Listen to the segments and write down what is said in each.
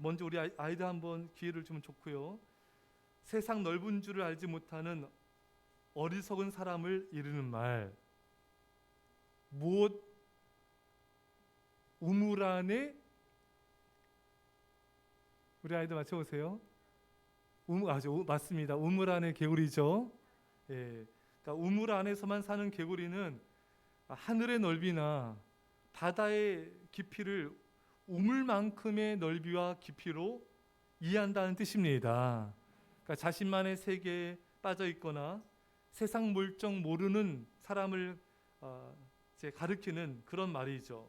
먼저 우리 아이들 한번 기회를 주면 좋고요. 세상 넓은 줄을 알지 못하는 어리석은 사람을 이르는 말. 무엇 우물 안에, 우리 아이들 맞춰보세요. 맞습니다. 우물 안에 개구리죠. 예, 그러니까 우물 안에서만 사는 개구리는 하늘의 넓이나 바다의 깊이를 우물만큼의 넓이와 깊이로 이해한다는 뜻입니다. 그러니까 자신만의 세계에 빠져 있거나 세상 물정 모르는 사람을 이제 가리키는 그런 말이죠.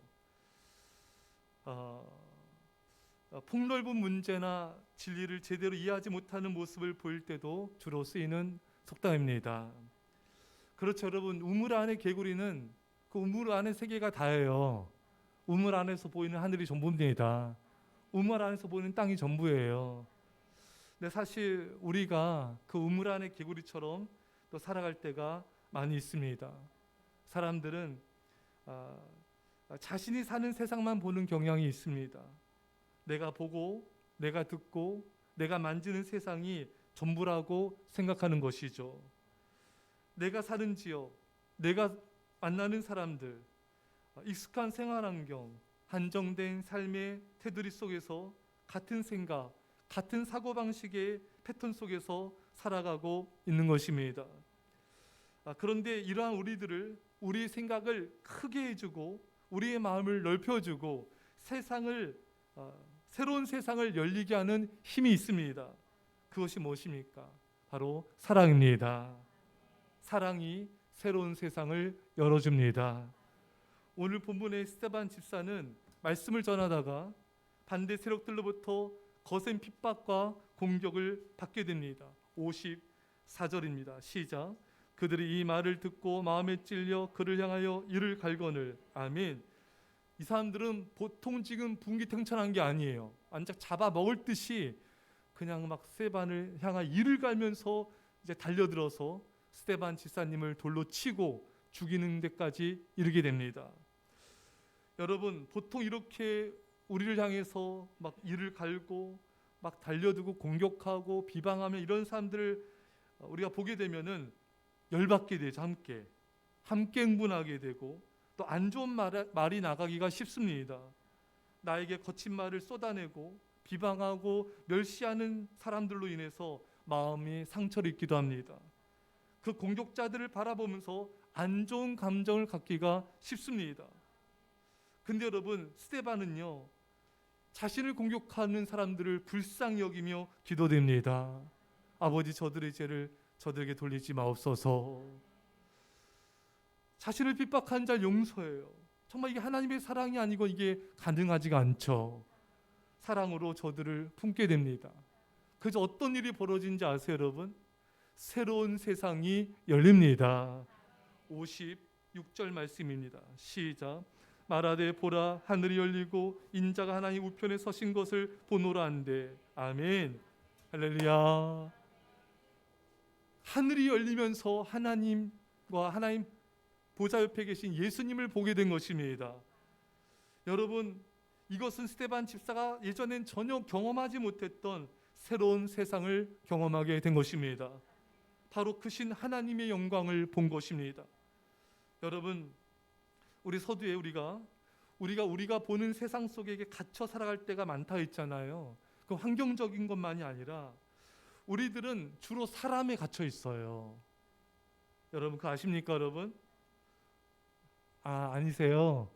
폭넓은 문제나 진리를 제대로 이해하지 못하는 모습을 보일 때도 주로 쓰이는 속담입니다. 그렇죠, 여러분. 우물 안의 개구리는 그 우물 안의 세계가 다예요. 우물 안에서 보이는 하늘이 전부입니다. 우물 안에서 보이는 땅이 전부예요. 근데 사실 우리가 그 우물 안의 개구리처럼 또 살아갈 때가 많이 있습니다. 사람들은 자신이 사는 세상만 보는 경향이 있습니다. 내가 보고 내가 듣고 내가 만지는 세상이 전부라고 생각하는 것이죠. 내가 사는 지역, 내가 만나는 사람들, 익숙한 생활 환경, 한정된 삶의 테두리 속에서 같은 생각, 같은 사고방식의 패턴 속에서 살아가고 있는 것입니다. 그런데 이러한 우리들을, 우리의 생각을 크게 해주고 우리의 마음을 넓혀주고 새로운 세상을 열리게 하는 힘이 있습니다. 그것이 무엇입니까? 바로 사랑입니다. 사랑이 새로운 세상을 열어줍니다. 오늘 본문의 스데반 집사는 말씀을 전하다가 반대 세력들로부터 거센 핍박과 공격을 받게 됩니다. 54절입니다. 시작. 그들이 이 말을 듣고 마음에 찔려 그를 향하여 이를 갈거늘. 아멘. 이 사람들은 보통 지금 분기탱천한 게 아니에요. 완전 잡아먹을 듯이 그냥 막 스데반을 향하 이를 갈면서 이제 달려들어서 스데반 집사님을 돌로 치고 죽이는 데까지 이르게 됩니다. 여러분, 보통 이렇게 우리를 향해서 막 이를 갈고 막 달려들고 공격하고 비방하며 이런 사람들을 우리가 보게 되면은 열받게 되죠. 함께 흥분하게 되고 또 안 좋은 말이 나가기가 쉽습니다. 나에게 거친 말을 쏟아내고 비방하고 멸시하는 사람들로 인해서 마음이 상처를 입기도 합니다. 그 공격자들을 바라보면서 안 좋은 감정을 갖기가 쉽습니다. 근데 여러분, 스데반은요, 자신을 공격하는 사람들을 불쌍히 여기며 기도됩니다. 아버지, 저들의 죄를 저들에게 돌리지 마옵소서. 자신을 핍박한 자를 용서해요. 정말 이게 하나님의 사랑이 아니고 이게 가능하지가 않죠. 사랑으로 저들을 품게 됩니다. 그래서 어떤 일이 벌어진지 아세요, 여러분? 새로운 세상이 열립니다. 56절 말씀입니다. 시작. 말하되 보라, 하늘이 열리고 인자가 하나님 우편에 서신 것을 보노라 한대. 아멘. 할렐루야. 하늘이 열리면서 하나님 보좌 옆에 계신 예수님을 보게 된 것입니다. 여러분, 이것은 스데반 집사가 예전엔 전혀 경험하지 못했던 새로운 세상을 경험하게 된 것입니다. 바로 크신 하나님의 영광을 본 것입니다. 여러분, 우리 서두에 우리가 보는 세상 속에 갇혀 살아갈 때가 많다 했잖아요. 그 환경적인 것만이 아니라 우리들은 주로 사람에 갇혀 있어요. 여러분, 그거 아십니까, 여러분? 아니세요?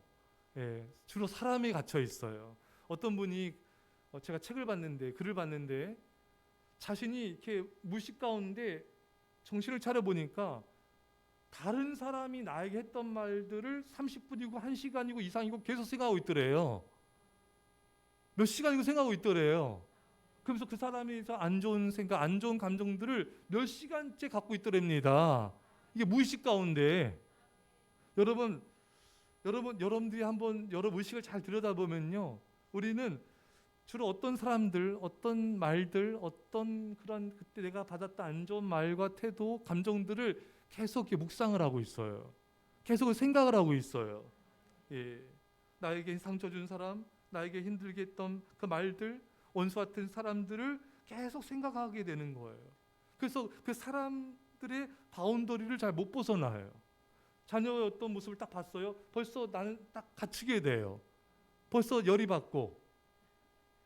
예, 주로 사람에 갇혀 있어요. 어떤 분이 제가 글을 봤는데 자신이 이렇게 무의식 가운데 정신을 차려 보니까 다른 사람이 나에게 했던 말들을 30분이고 1시간이고 이상이고 계속 생각하고 있더래요. 몇 시간이고 생각하고 있더래요. 그러면서 그 사람이 안 좋은 생각, 안 좋은 감정들을 몇 시간째 갖고 있더랍니다. 이게 무의식 가운데. 여러분들이 한번 여러분 의식을 잘 들여다보면요, 우리는 주로 어떤 사람들, 어떤 말들, 어떤 그런 그때 내가 받았던 안 좋은 말과 태도, 감정들을 계속 이렇게 묵상을 하고 있어요. 계속 생각을 하고 있어요. 예. 나에게 상처 준 사람, 나에게 힘들게 했던 그 말들, 원수 같은 사람들을 계속 생각하게 되는 거예요. 그래서 그 사람들의 바운더리를 잘 못 벗어나요. 자녀의 어떤 모습을 딱 봤어요. 벌써 나는 딱 갇히게 돼요. 벌써 열이 받고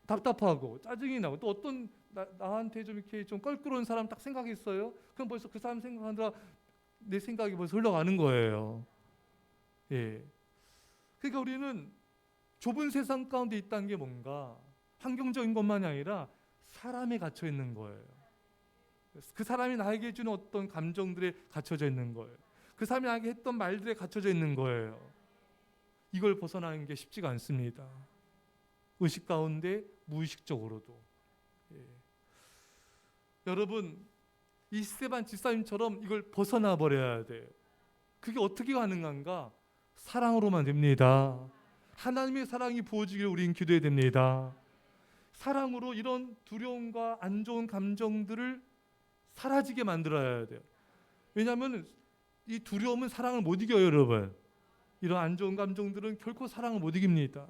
답답하고 짜증이 나고, 또 어떤 나한테 좀 이렇게 좀 껄끄러운 사람 딱 생각했어요. 그럼 벌써 그 사람 생각하느라 내 생각이 벌써 흘러가는 거예요. 예. 그러니까 우리는 좁은 세상 가운데 있다는 게 뭔가 환경적인 것만이 아니라 사람에 갇혀 있는 거예요. 그 사람이 나에게 주는 어떤 감정들에 갇혀져 있는 거예요. 그 사람이 나에게 했던 말들에 갇혀져 있는 거예요. 이걸 벗어나는 게 쉽지가 않습니다. 의식 가운데 무의식적으로도. 예. 여러분, 이 스데반 집사님처럼 이걸 벗어나 버려야 돼요. 그게 어떻게 가능한가? 사랑으로만 됩니다. 하나님의 사랑이 부어지기를 우리는 기도해야 됩니다. 사랑으로 이런 두려움과 안 좋은 감정들을 사라지게 만들어야 돼요. 왜냐하면 이 두려움은 사랑을 못 이겨요, 여러분. 이런 안 좋은 감정들은 결코 사랑을 못 이깁니다.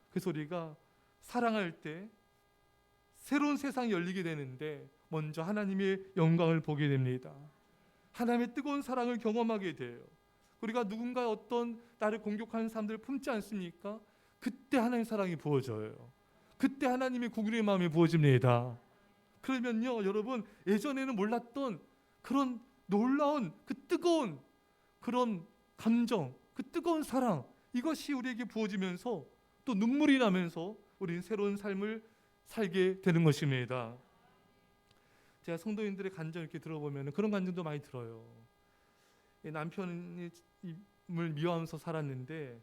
그래서 우리가 사랑할 때 새로운 세상이 열리게 되는데 먼저 하나님의 영광을 보게 됩니다. 하나님의 뜨거운 사랑을 경험하게 돼요. 우리가 누군가 어떤 나를 공격하는 사람들을 품지 않습니까? 그때 하나님의 사랑이 부어져요. 그때 하나님의 국률의 마음이 부어집니다. 그러면요, 여러분, 예전에는 몰랐던 그런 놀라운 그 뜨거운 그런 감정, 그 뜨거운 사랑, 이것이 우리에게 부어지면서 또 눈물이 나면서 우리는 새로운 삶을 살게 되는 것입니다. 제가 성도인들의 간증을 이렇게 들어보면 그런 간증도 많이 들어요. 남편을 미워하면서 살았는데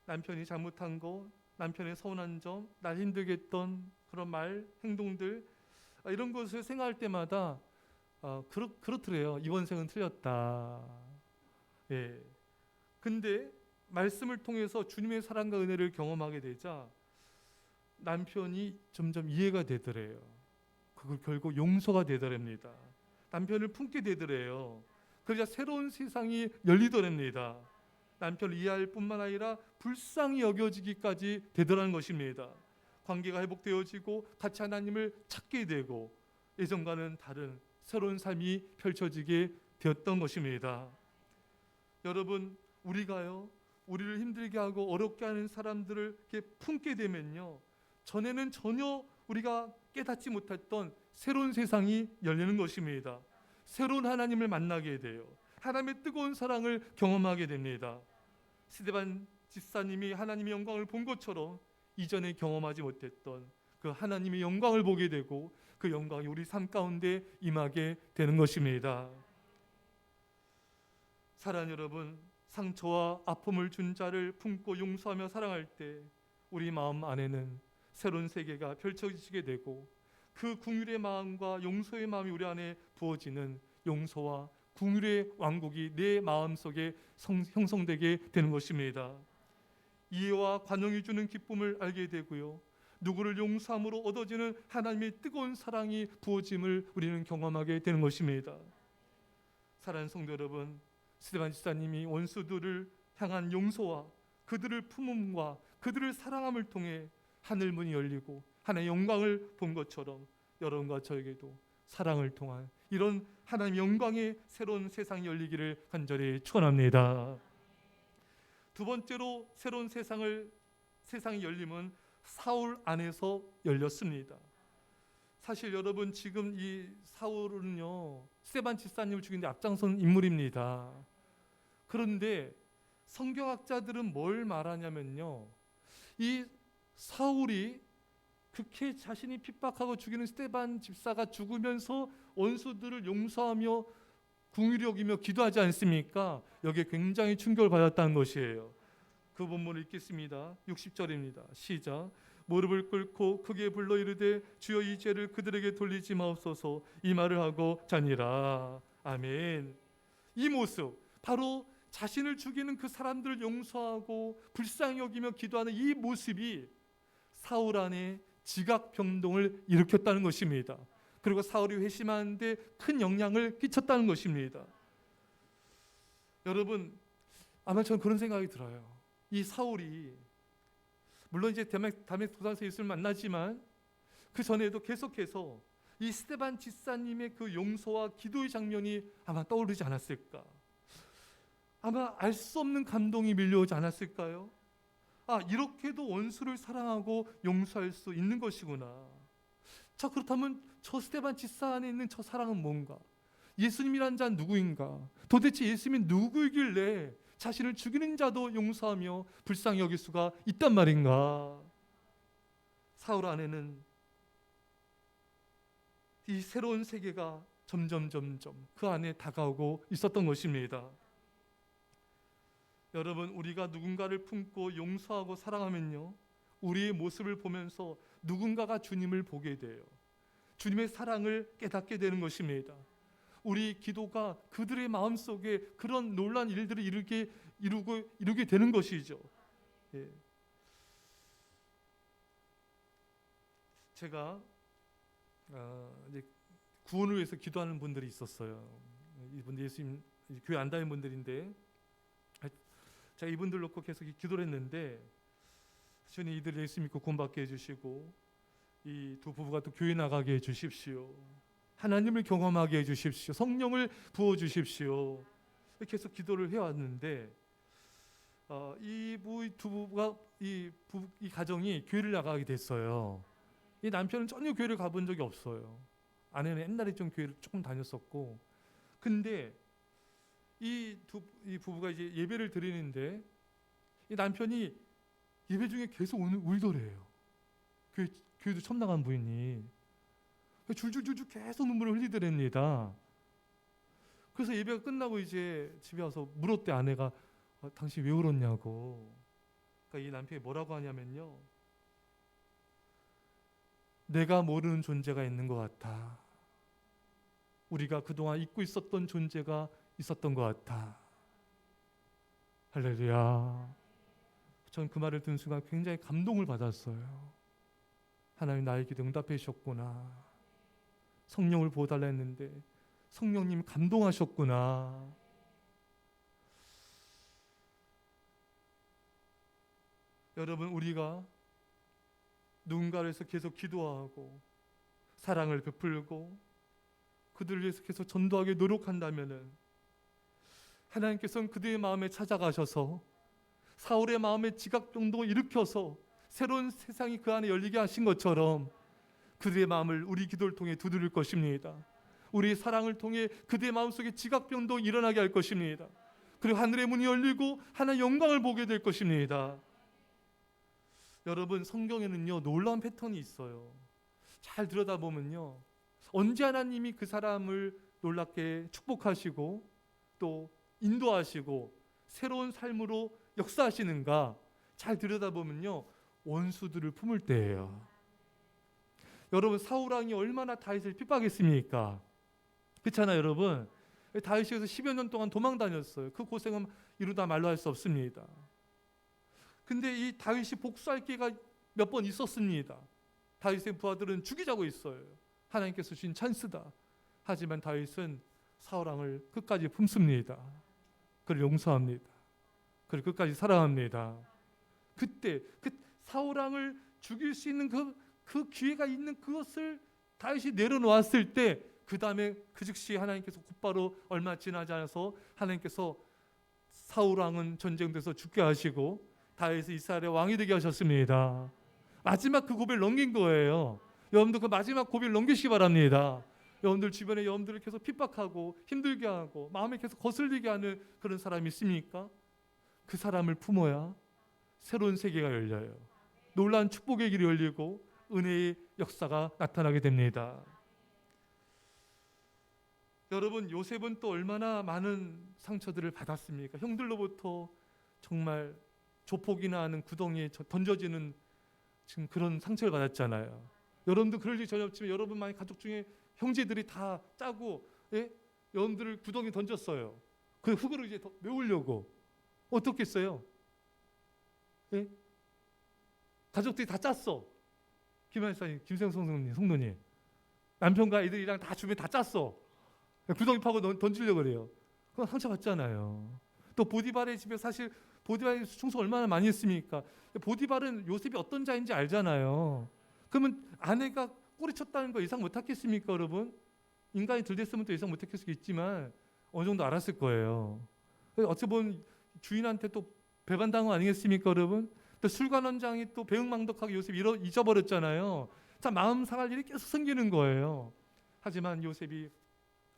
남편이 잘못한 거, 남편의 서운한 점, 날 힘들게 했던 그런 말, 행동들, 이런 것을 생각할 때마다 그렇더래요. 이번 생은 틀렸다. 예. 근데 말씀을 통해서 주님의 사랑과 은혜를 경험하게 되자 남편이 점점 이해가 되더래요. 그걸 결국 용서가 되더랍니다. 남편을 품게 되더래요. 그러자 새로운 세상이 열리더랍니다. 남편을 이해할 뿐만 아니라 불쌍히 여겨지기까지 되더라는 것입니다. 관계가 회복되어지고 같이 하나님을 찾게 되고 예전과는 다른 새로운 삶이 펼쳐지게 되었던 것입니다. 여러분, 우리가요, 우리를 힘들게 하고 어렵게 하는 사람들을 이렇게 품게 되면요, 전에는 전혀 우리가 깨닫지 못했던 새로운 세상이 열리는 것입니다. 새로운 하나님을 만나게 돼요. 하나님의 뜨거운 사랑을 경험하게 됩니다. 스데반 집사님이 하나님의 영광을 본 것처럼 이전에 경험하지 못했던 그 하나님의 영광을 보게 되고 그 영광이 우리 삶 가운데 임하게 되는 것입니다. 사랑하는 여러분, 상처와 아픔을 준 자를 품고 용서하며 사랑할 때 우리 마음 안에는 새로운 세계가 펼쳐지게 되고 그 긍휼의 마음과 용서의 마음이 우리 안에 부어지는 용서와 긍휼의 왕국이 내 마음속에 형성되게 되는 것입니다. 이해와 관용이 주는 기쁨을 알게 되고요, 누구를 용서함으로 얻어지는 하나님의 뜨거운 사랑이 부어짐을 우리는 경험하게 되는 것입니다. 사랑하는 성도 여러분, 스데반 집사님이 원수들을 향한 용서와 그들을 품음과 그들을 사랑함을 통해 하늘 문이 열리고 하나님의 영광을 본 것처럼 여러분과 저에게도 사랑을 통한 이런 하나님 영광의 새로운 세상이 열리기를 간절히 축원합니다. 두 번째로 새로운 세상이 열림은 사울 안에서 열렸습니다. 사실 여러분, 지금 이 사울은요, 스데반 집사님을 죽이는 데 앞장선 인물입니다. 그런데 성경학자들은 뭘 말하냐면요, 이 사울이 그렇게 자신이 핍박하고 죽이는 스데반 집사가 죽으면서 원수들을 용서하며 긍휼히 여기며 기도하지 않습니까? 여기에 굉장히 충격을 받았다는 것이에요. 그 본문을 읽겠습니다. 60절입니다. 시작. 무릎을 꿇고 크게 불러 이르되 주여 이 죄를 그들에게 돌리지 마옵소서, 이 말을 하고 자니라. 아멘. 이 모습, 바로 자신을 죽이는 그 사람들을 용서하고 불쌍히 여기며 기도하는 이 모습이 사울 안에 지각 변동을 일으켰다는 것입니다. 그리고 사울이 회심하는데 큰 영향을 끼쳤다는 것입니다. 여러분, 아마 저는 그런 생각이 들어요. 이 사울이 물론 이제 다메섹 도상에서 예수를 만나지만 그 전에도 계속해서 이 스데반 집사님의 그 용서와 기도의 장면이 아마 떠오르지 않았을까? 아마 알 수 없는 감동이 밀려오지 않았을까요? 아, 이렇게도 원수를 사랑하고 용서할 수 있는 것이구나. 자, 그렇다면 저 스데반 집사 안에 있는 저 사랑은 뭔가? 예수님이란 자는 누구인가? 도대체 예수님이 누구이길래 자신을 죽이는 자도 용서하며 불쌍히 여길 수가 있단 말인가? 사울 안에는 이 새로운 세계가 점점 그 안에 다가오고 있었던 것입니다. 여러분, 우리가 누군가를 품고 용서하고 사랑하면요, 우리의 모습을 보면서 누군가가 주님을 보게 돼요. 주님의 사랑을 깨닫게 되는 것입니다. 우리 기도가 그들의 마음속에 그런 놀라운 일들을 이루게 되는 것이죠. 예. 제가 이제 구원을 위해서 기도하는 분들이 있었어요. 이분들 예수님 교회 안 다니는 분들인데, 제가 이분들 놓고 계속 기도를 했는데, 주님 이들 예수 믿고 구원받게 해주시고, 이 두 부부가 또 교회 나가게 해주십시오. 하나님을 경험하게 해주십시오. 성령을 부어주십시오. 계속 기도를 해왔는데, 이 두 부부가 이 가정이 교회를 나가게 됐어요. 이 남편은 전혀 교회를 가본 적이 없어요. 아내는 옛날에 좀 교회를 조금 다녔었고, 근데 이 부부가 이제 예배를 드리는데, 이 남편이 예배 중에 계속 울더래요. 교회도 처음 나간 부인이 줄줄줄줄 계속 눈물을 흘리더랍니다. 그래서 예배가 끝나고 이제 집에 와서 물었대, 아내가. 당신 왜 울었냐고. 그러니까 이 남편이 뭐라고 하냐면요, 내가 모르는 존재가 있는 것 같아. 우리가 그동안 잊고 있었던 존재가 있었던 것 같아. 할렐루야. 전 그 말을 듣는 순간 굉장히 감동을 받았어요. 하나님 나의 기도 응답해 주셨구나. 성령을 부어달라 했는데 성령님 감동하셨구나. 여러분, 우리가 누군가를 위해서 계속 기도하고 사랑을 베풀고 그들을 위해서 계속 전도하기 노력한다면은 하나님께서는 그들의 마음에 찾아가셔서 사울의 마음에 지각병동을 일으켜서 새로운 세상이 그 안에 열리게 하신 것처럼 그들의 마음을 우리 기도를 통해 두드릴 것입니다. 우리의 사랑을 통해 그들의 마음속에 지각병동이 일어나게 할 것입니다. 그리고 하늘의 문이 열리고 하나님의 영광을 보게 될 것입니다. 여러분, 성경에는요 놀라운 패턴이 있어요. 잘 들여다보면요, 언제 하나님이 그 사람을 놀랍게 축복하시고 또 인도하시고 새로운 삶으로 역사하시는가 잘 들여다보면요, 원수들을 품을 때예요. 여러분, 사울 왕이 얼마나 다윗을 핍박했습니까? 그렇잖아요, 여러분. 다윗에서 10여 년 동안 도망 다녔어요. 그 고생은 이루다 말로 할 수 없습니다. 근데 이 다윗이 복수할 기회가 몇 번 있었습니다. 다윗의 부하들은 죽이자고 있어요. 하나님께서 주신 찬스다. 하지만 다윗은 사울 왕을 끝까지 품습니다. 그를 용서합니다. 그를 끝까지 사랑합니다. 그때 그 사울 왕을 죽일 수 있는 그 기회가 있는 그것을 다윗이 내려놓았을 때, 그 다음에 그 즉시 하나님께서 곧바로 얼마 지나지 않아서 하나님께서 사울 왕은 전쟁에서 죽게 하시고 다윗이 이스라엘의 왕이 되게 하셨습니다. 마지막 그 고비를 넘긴 거예요. 여러분들 그 마지막 고비를 넘기시기 바랍니다. 여러분들 주변에 여러분들을 계속 핍박하고 힘들게 하고 마음에 계속 거슬리게 하는 그런 사람이 있습니까? 그 사람을 품어야 새로운 세계가 열려요. 놀라운 축복의 길이 열리고 은혜의 역사가 나타나게 됩니다. 여러분, 요셉은 또 얼마나 많은 상처들을 받았습니까? 형들로부터 정말 조폭이나 하는 구덩이에 던져지는 지금 그런 상처를 받았잖아요. 여러분도 그럴 일이 전혀 없지만 여러분만의 가족 중에 형제들이 다 짜고, 예? 여러분들을 구덩이에 던졌어요. 그 흙으로 이제 더 메우려고. 어떻겠어요? 예? 가족들이 다 짰어. 김한사님, 김생성 성도님, 남편과 애들이랑 다 주변에 다 짰어. 구덩이 파고 던지려고 그래요. 그건 상처받잖아요. 또 보디발의 집에 사실 보디발의 충성 얼마나 많이 했습니까? 보디발은 요셉이 어떤 자인지 알잖아요. 그러면 아내가 꼬리쳤다는 거 예상 못했겠습니까, 여러분? 인간이 덜 됐으면 또 예상 못했겠지만 어느 정도 알았을 거예요. 어찌 보면 주인한테 또 배반당한 거 아니겠습니까, 여러분? 또 술관원장이 또 배은망덕하게 요셉 잊어버렸잖아요. 자, 마음 상할 일이 계속 생기는 거예요. 하지만 요셉이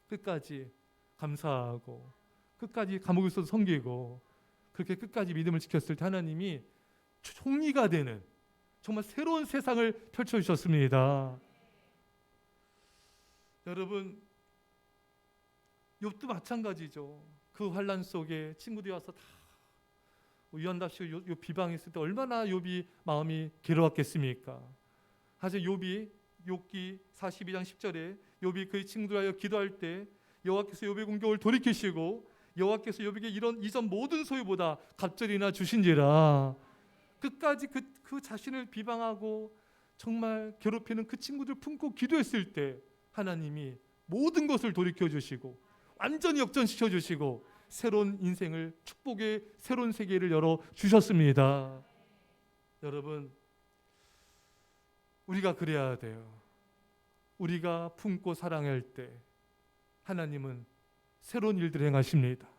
끝까지 감사하고 끝까지 감옥에서도 섬기고 그렇게 끝까지 믿음을 지켰을 때 하나님이 총리가 되는 정말 새로운 세상을 펼쳐주셨습니다. 여러분, 욥도 마찬가지죠. 그 환난 속에 친구들이 와서 다 위안답시고 욥 비방했을 때 얼마나 욥이 마음이 괴로웠겠습니까? 하지만 욥이 욥기 42장 10절에 욥이 그의 친구들하여 기도할 때 여호와께서 욥의 공격을 돌이키시고 여호와께서 욥에게 이런 이전 모든 소유보다 갑절이나 주신지라. 끝까지 그 자신을 비방하고 정말 괴롭히는 그 친구들 품고 기도했을 때 하나님이 모든 것을 돌이켜 주시고 완전히 역전시켜 주시고 새로운 인생을, 축복의 새로운 세계를 열어 주셨습니다. 여러분, 우리가 그래야 돼요. 우리가 품고 사랑할 때 하나님은 새로운 일들을 행하십니다.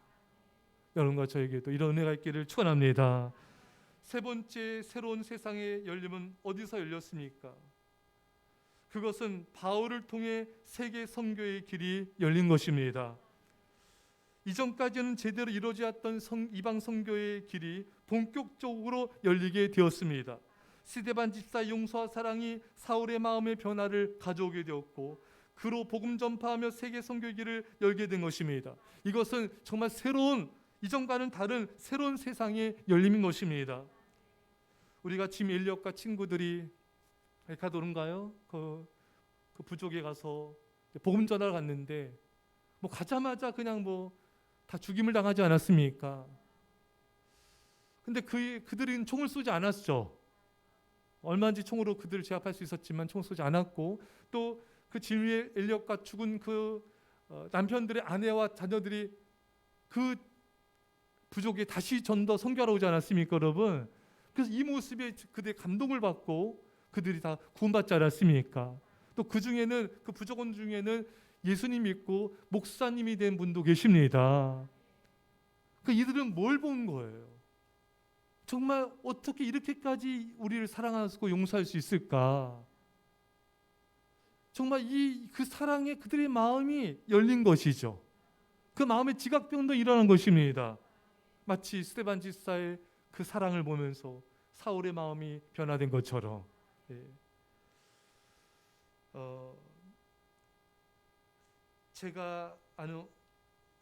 여러분과 저에게도 이런 은혜가 있기를 축원합니다. 세 번째 새로운 세상의 열림은 어디서 열렸습니까? 그것은 바울을 통해 세계 선교의 길이 열린 것입니다. 이전까지는 제대로 이루어지지 않았던 이방 선교의 길이 본격적으로 열리게 되었습니다. 스데반 집사의 용서와 사랑이 사울의 마음의 변화를 가져오게 되었고 그로 복음 전파하며 세계 선교의 길을 열게 된 것입니다. 이것은 정말 새로운, 이전과는 다른 새로운 세상의 열림인 것입니다. 우리가 짐 엘리엇과 친구들이 에콰도르인가요? 그 부족에 가서 복음 전하러 갔는데 뭐 가자마자 그냥 뭐 다 죽임을 당하지 않았습니까? 근데 그들은 총을 쏘지 않았죠. 얼마든지 총으로 그들을 제압할 수 있었지만 총을 쏘지 않았고 또 그 짐 엘리엇과 죽은 그 남편들의 아내와 자녀들이 그 부족에 다시 전도 선교하러 오지 않았습니까, 여러분? 그래서 이 모습에 그들의 감동을 받고 그들이 다 구원받지 않았습니까? 또 그 중에는 그 부족원 중에는 예수님 믿고 목사님이 된 분도 계십니다. 이들은 뭘 본 거예요? 정말 어떻게 이렇게까지 우리를 사랑하고 용서할 수 있을까? 정말 그 사랑에 그들의 마음이 열린 것이죠. 그 마음의 지각병도 일어난 것입니다. 마치 스데반 집사의 그 사랑을 보면서 사울의 마음이 변화된 것처럼. 제가 아는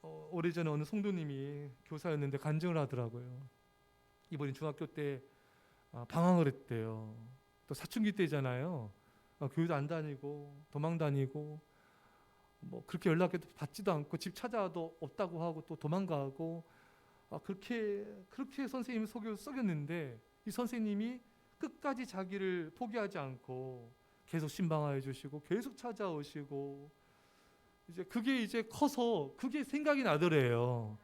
오래전에 어느 성도님이 교사였는데 간증을 하더라고요. 이번에 중학교 때 방황을 했대요. 또 사춘기 때잖아요. 교회도 안 다니고 도망 다니고 뭐 그렇게 연락해도 받지도 않고 집 찾아와도 없다고 하고 또 도망가고 그렇게 선생님이 속여 썩였는데 이 선생님이 끝까지 자기를 포기하지 않고 계속 신방하여 주시고 계속 찾아오시고 그게 이제 커서 그게 생각이 나더래요.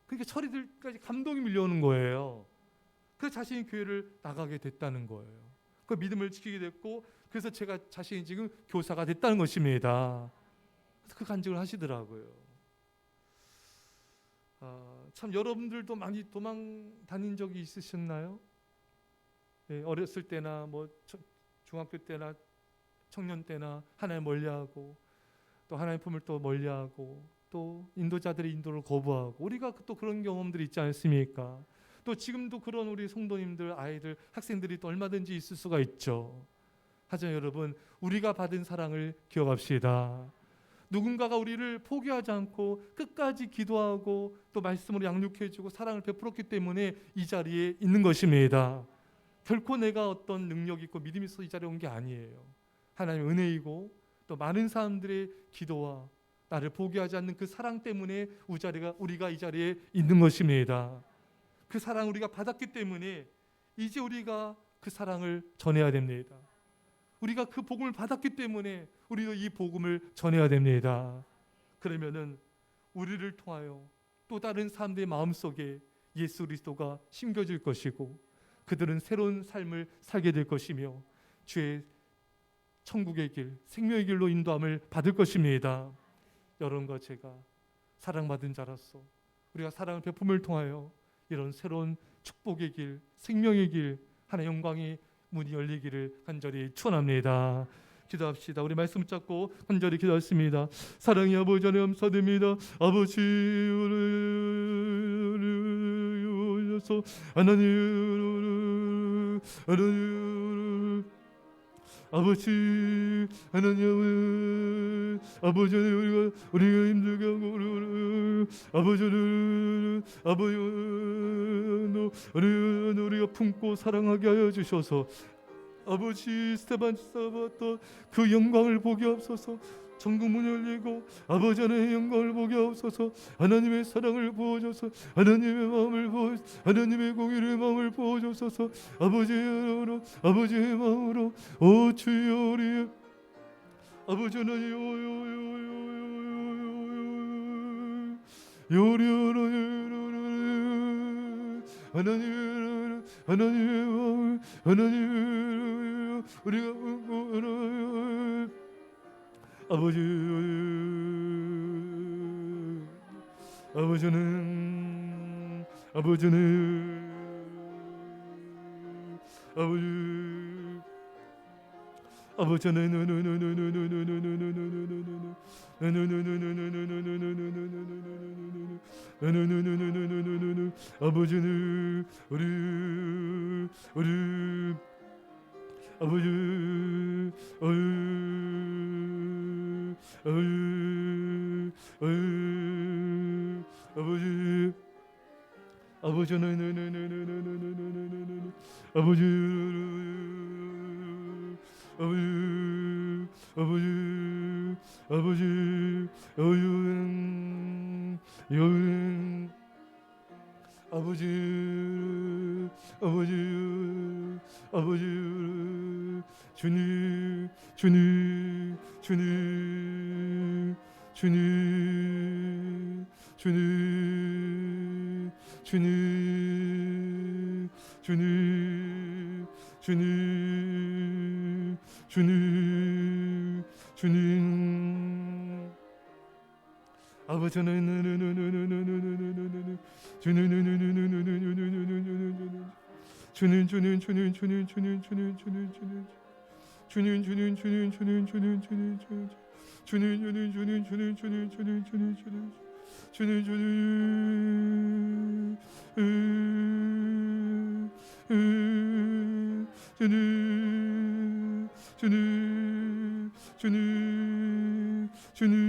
그게 철이들까지 감동이 밀려오는 거예요. 그 자신이 교회를 나가게 됐다는 거예요. 그 믿음을 지키게 됐고 그래서 제가 자신이 지금 교사가 됐다는 것입니다. 그 간증을 하시더라고요. 참 여러분들도 많이 도망 다닌 적이 있으셨나요? 어렸을 때나 뭐 중학교 때나 청년 때나 하나님 멀리하고 또 하나님 품을 또 멀리하고 또 인도자들의 인도를 거부하고 우리가 또 그런 경험들이 있지 않습니까? 또 지금도 그런 우리 성도님들, 아이들, 학생들이 또 얼마든지 있을 수가 있죠. 하지만 여러분, 우리가 받은 사랑을 기억합시다. 누군가가 우리를 포기하지 않고 끝까지 기도하고 또 말씀으로 양육해주고 사랑을 베풀었기 때문에 이 자리에 있는 것입니다. 결코 내가 어떤 능력이 있고 믿음이 있어서 이 자리에 온 게 아니에요. 하나님의 은혜이고 또 많은 사람들의 기도와 나를 포기하지 않는 그 사랑 때문에 우리가 이 자리에 있는 것입니다. 그 사랑을 우리가 받았기 때문에 이제 우리가 그 사랑을 전해야 됩니다. 우리가 그 복음을 받았기 때문에 우리도 이 복음을 전해야 됩니다. 그러면은 우리를 통하여 또 다른 사람들의 마음속에 예수 그리스도가 심겨질 것이고 그들은 새로운 삶을 살게 될 것이며 주의 천국의 길, 생명의 길로 인도함을 받을 것입니다. 여러분과 제가 사랑받은 자로서 우리가 사랑을 베품을 통하여 이런 새로운 축복의 길, 생명의 길, 하나님의 영광의 문이 열리기를 간절히 축원합니다. 기도합시다. 우리 말씀 붙잡고 간절히 기도했습니다. 사랑의 아버지 하나님 감사드립니다. 아버지 오셔서 하나님 아버지 하나님 아버지 우리가 힘들게 하고 아버지 우리가 품고 사랑하게 하여 주셔서 아버지 스테반 사바또 그 영광을 보게 하옵소서. 천국문 열리고 아버지 하나님의 영광을 보게 하옵소서. 하나님의 사랑을 부어줘서 하나님의 마음을 하나님의 공의의 마음을 부어줘서 아버지의 마음으로 오 주여 우리 아버지 하나님 하나님의 마음을 하나님 우리가 주님 아버지 주님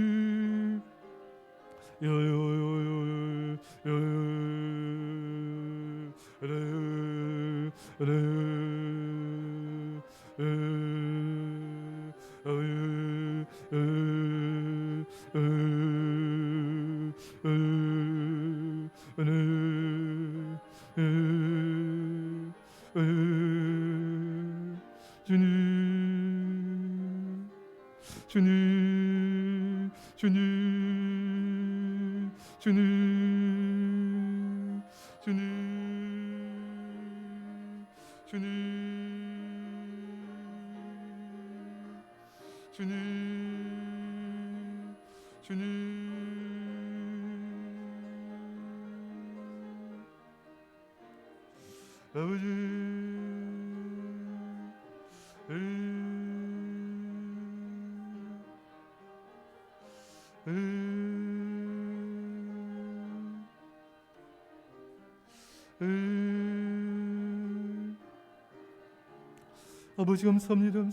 아버지 감사합니다.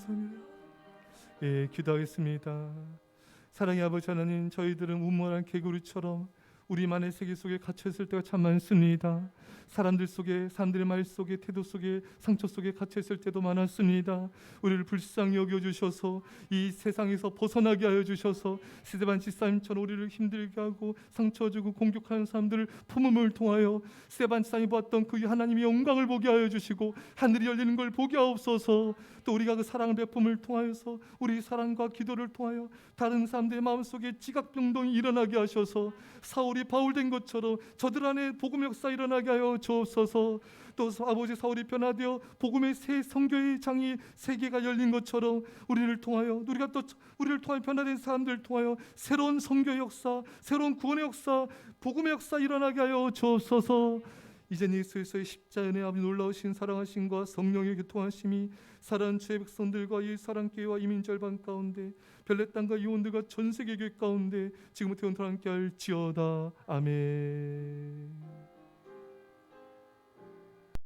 예, 기도하겠습니다. 사랑의 아버지 하나님, 저희들은 운모한 개구리처럼 우리만의 세계 속에 갇혀있을 때가 참 많습니다. 사람들 속에, 사람들의 말 속에, 태도 속에, 상처 속에 갇혀있을 때도 많았습니다. 우리를 불쌍히 여겨주셔서 이 세상에서 벗어나게 하여 주셔서 스데반 집사님처럼 우리를 힘들게 하고 상처 주고 공격하는 사람들을 품음을 통하여 스데반 집사님이 보았던 그 하나님의 영광을 보게 하여 주시고 하늘이 열리는 걸 보게 하옵소서. 또 우리가 그 사랑을 베품을 통하여서 우리 사랑과 기도를 통하여 다른 사람들의 마음속에 지각병동이 일어나게 하셔서 사울이 바울된 것처럼 저들 안에 복음의 역사 일어나게 하여 주옵소서. 또 아버지 사울이 변화되어 복음의 새 선교의 장이 세계가 열린 것처럼 우리를 통하여 우리가 또 우리를 통하여 변화된 사람들을 통하여 새로운 선교의 역사, 새로운 구원의 역사, 복음의 역사 일어나게 하여 주옵소서. 이제 예수의 십자가의 은혜 아버지 놀라우신 사랑하심과 성령의 교통하심이 사랑하는 주의 백성들과 이 사랑교회와 이민절반 가운데 별내 땅과 이혼들과 전 세계 교회 가운데 지금부터 영원토록 함께 할지어다. 아멘.